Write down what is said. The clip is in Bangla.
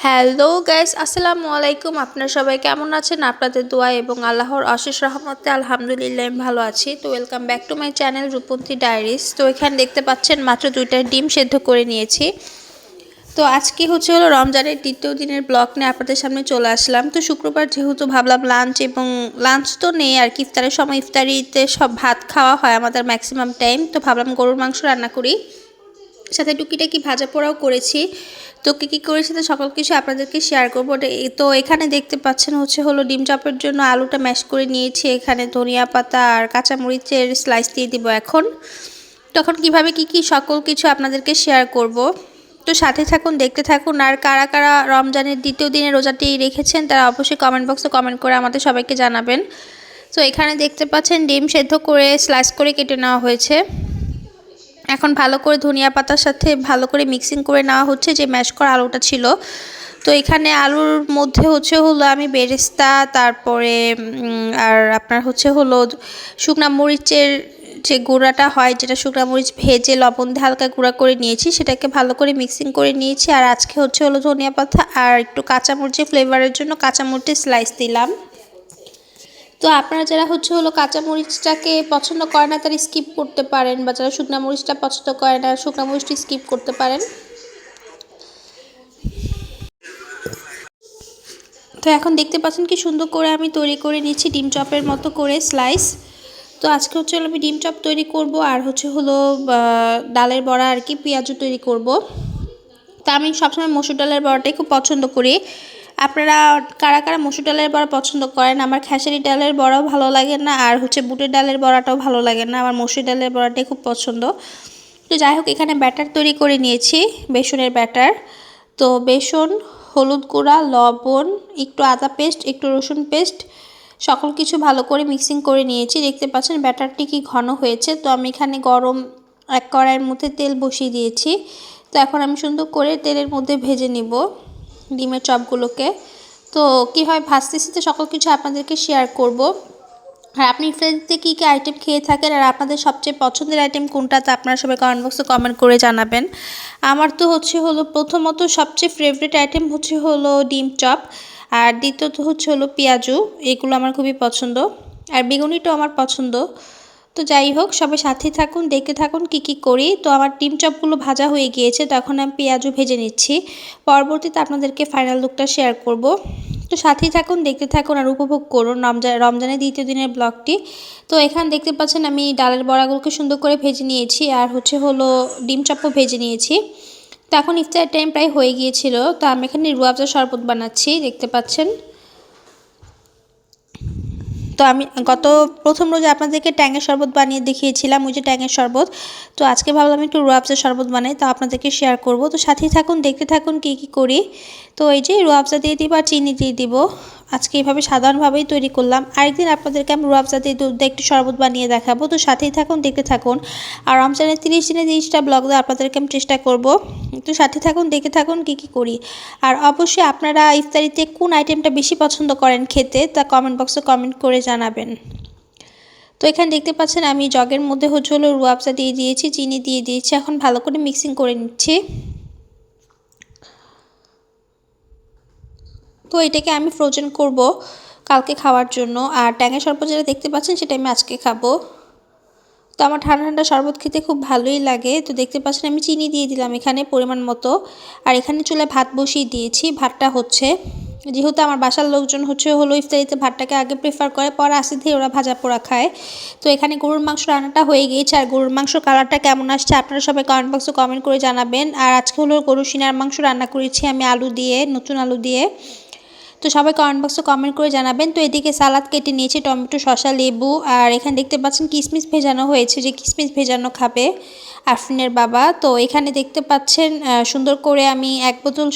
হ্যালো গাইস, আসসালামু আলাইকুম। আপনারা সবাই কেমন আছেন? আপনাদের দোয়া এবং আল্লাহর অশেষ রহমতে আলহামদুলিল্লাহ আমি ভালো আছি। তো welcome back to my channel Rupanti diaries. তো এখানে দেখতে পাচ্ছেন মাত্র 2টা ডিম সেদ্ধ করে নিয়েছি। তো আজকে হলো রমজানের দ্বিতীয় দিনের ব্লগ নিয়ে আপনাদের সামনে চলে আসলাম। তো শুক্রবার যেহেতু ভাবলাম লাঞ্চ তো নেই আর কি, ইফতারের সময় ইফতারিতে সব ভাত খাওয়া হয় আমাদের ম্যাক্সিমাম টাইম। তো ভাবলাম গরুর মাংস রান্না করি, সাথে টুকিটাকি ভাজা পোড়াও করেছি। তো কী করেছি তো সকল কিছু আপনাদেরকে শেয়ার করবো। তো এখানে দেখতে পাচ্ছেন হলো ডিম চপের জন্য আলুটা ম্যাশ করে নিয়েছি। এখানে ধনিয়া পাতা আর কাঁচামরিচের স্লাইস দিয়ে দিব এখন। তখন কিভাবে কি সকল কিছু আপনাদেরকে শেয়ার করব। তো সাথে থাকুন, দেখতে থাকুন। আর কারা কারা রমজানের দ্বিতীয় দিনে রোজাটি রেখেছেন তারা অবশ্যই কমেন্ট বক্সে কমেন্ট করে আমাদের সবাইকে জানাবেন। তো এখানে দেখতে পাচ্ছেন ডিম সেদ্ধ করে স্লাইস করে কেটে নেওয়া হয়েছে। এখন ভালো করে ধনিয়া পাতার সাথে ভালো করে মিক্সিং করে নেওয়া হচ্ছে যে ম্যাশ করা আলুটা ছিল। তো এখানে আলুর মধ্যে হলো আমি বেরেস্তা, তারপরে আর আপনার হলো শুকনা মরিচের যে গুঁড়াটা হয়, যেটা শুকনা মরিচ ভেজে লবণ দিয়ে হালকা গুঁড়া করে নিয়েছি, সেটাকে ভালো করে মিক্সিং করে নিয়েছি। আর আজকে হলো ধনিয়া পাতা আর একটু কাঁচামরিচের ফ্লেভারের জন্য কাঁচামরিচের স্লাইস দিলাম। তো আপনারা যারা হলো কাঁচামরিচটাকে পছন্দ করে না তারা স্কিপ করতে পারেন, বা যারা শুকনা মরিচটা পছন্দ করে না শুকনা মরিচটা স্কিপ করতে পারেন। তো এখন দেখতে পাচ্ছেন কি সুন্দর করে আমি তৈরি করে নিচ্ছি ডিম চপের মতো করে স্লাইস। তো আজকে হলো আমি ডিম চপ তৈরি করব আর হলো ডালের বড়া আর কি, পেঁয়াজু তৈরি করব। তা আমি সবসময় মসুর ডালের বড়াটাই খুব পছন্দ করি। আপনারা কারা কারা মসুর ডালের বড়া পছন্দ করেন? আমার খেসারি ডালের বড়াও ভালো লাগে না, আর বুটের ডালের বড়াটাও ভালো লাগে না, আমার মসুর ডালের বড়াটাই খুব পছন্দ। তো যাই হোক, এখানে ব্যাটার তৈরি করে নিয়েছি, বেসনের ব্যাটার। তো বেসন, হলুদ গুঁড়া, লবণ, একটু আদা পেস্ট, একটু রসুন পেস্ট, সকল কিছু ভালো করে মিক্সিং করে নিয়েছি। দেখতে পাচ্ছেন ব্যাটারটি কি ঘন হয়েছে। তো আমি এখানে গরম এক কড়াইয়ের মধ্যে তেল বসিয়ে দিয়েছি। তো এখন আমি সুন্দর করে তেলের মধ্যে ভেজে নিব ডিমের চপগুলোকে। তো কীভাবে ভাজতেছি তো সকল কিছু আপনাদেরকে শেয়ার করব। আর আপনি ইফতারিতে কী আইটেম খেয়ে থাকেন আর আপনাদের সবচেয়ে পছন্দের আইটেম কোনটা, তা আপনারা সবাই কমেন্ট বক্সে কমেন্ট করে জানাবেন। আমার তো হলো প্রথমত সবচেয়ে ফেভারিট আইটেম হলো ডিম চপ, আর দ্বিতীয়ত হলো পেঁয়াজু। এগুলো আমার খুবই পছন্দ, আর বেগুনিটাও আমার পছন্দ। তো যাই হোক, সবাই সাথে থাকুন, দেখতে থাকুন কী করি। তো আমার ডিম চপগুলো ভাজা হয়ে গিয়েছে, তখন আমি পেঁয়াজু ভেজে নিচ্ছি। পরবর্তীতে আপনাদেরকে ফাইনাল লুকটা শেয়ার করব। তো সাথেই থাকুন, দেখতে থাকুন আর উপভোগ করুন রমজানের দ্বিতীয় দিনের ব্লগটি। তো এখানে দেখতে পাচ্ছেন আমি ডালের বড়াগুলোকে সুন্দর করে ভেজে নিয়েছি, আর হলো ডিম চপও ভেজে নিয়েছি। তো এখন ইফতারের টাইম প্রায় হয়ে গিয়েছিল। তো আমি এখানে রুয়াবজা শরবত বানাচ্ছি, দেখতে পাচ্ছেন। তো আমি প্রথম রোজে আপনাদেরকে ট্যাঙের শরবত বানিয়ে দেখিয়েছিলাম, ওই যে ট্যাঙের শরবত। তো আজকে ভাবলাম একটু রুয়াবজার শরবত বানাই, তো আপনাদেরকে শেয়ার করব। তো সাথেই থাকুন, দেখতে থাকুন কী করি। তো এই যে রুয়াবজা দিয়ে দিব আর চিনি দিয়ে দিব। আজকে এইভাবে সাধারণভাবেই তৈরি করলাম। আরেকদিন আপনাদেরকে আমি রুয়াবজা দিয়ে দুধ দিয়ে একটু শরবত বানিয়ে দেখাবো। তো সাথেই থাকুন, দেখতে থাকুন। আর রমজানের 30 দিনে 30টা ব্লগ দেওয়া আপনাদেরকে আমি চেষ্টা করব। তো সাথে থাকুন, দেখতে থাকুন কী করি। আর অবশ্যই আপনারা ইফতারিতে কোন আইটেমটা বেশি পছন্দ করেন খেতে, তা কমেন্ট বক্সে কমেন্ট করে জানাবেন। তো এখানে দেখতে পাচ্ছেন আমি জগের মধ্যে হলো রুয়াবজা দিয়ে দিয়েছি, চিনি দিয়ে দিয়েছি। এখন ভালো করে মিক্সিং করে নিচ্ছি। তো এটাকে আমি ফ্রোজেন করব কালকে খাওয়ার জন্য। আর ট্যাঙের শরবত যেটা দেখতে পাচ্ছেন সেটা আমি আজকে খাবো। তো আমার ঠান্ডা ঠান্ডা শরবত খেতে খুব ভালোই লাগে। তো দেখতে পাচ্ছেন আমি চিনি দিয়ে দিলাম এখানে পরিমাণ মতো। আর এখানে চুলায় ভাত বসিয়ে দিয়েছি, ভাতটা হচ্ছে। যেহেতু আমার বাসার লোকজন হলো ইফতারিতে ভাতটাকে আগে প্রেফার করে, পরে আস্তে ধীরে ওরা ভাজা পোড়া খায়। তো এখানে গরুর মাংস রান্নাটা হয়ে গিয়েছে। আর গরুর মাংস কালারটা কেমন আসছে আপনারা সবাই কমেন্ট বক্সে কমেন্ট করে জানাবেন। আর আজকে হলো গরুর সিনার মাংস রান্না করেছি আমি আলু দিয়ে, নতুন আলু দিয়ে। তো সবাই কমেন্ট বক্সে কমেন্ট করে জানাবেন। তো এদিকে সালাদ কেটে নিয়েছি, টমেটো, শসা, লেবু। আর এখানে দেখতে পাচ্ছেন কিশমিশ ভেজানো হয়েছে, যে কিশমিশ ভেজানো খাবে আফরিনের বাবা। তো এখানে দেখতে পাচ্ছেন সুন্দর করে আমি এক বোতল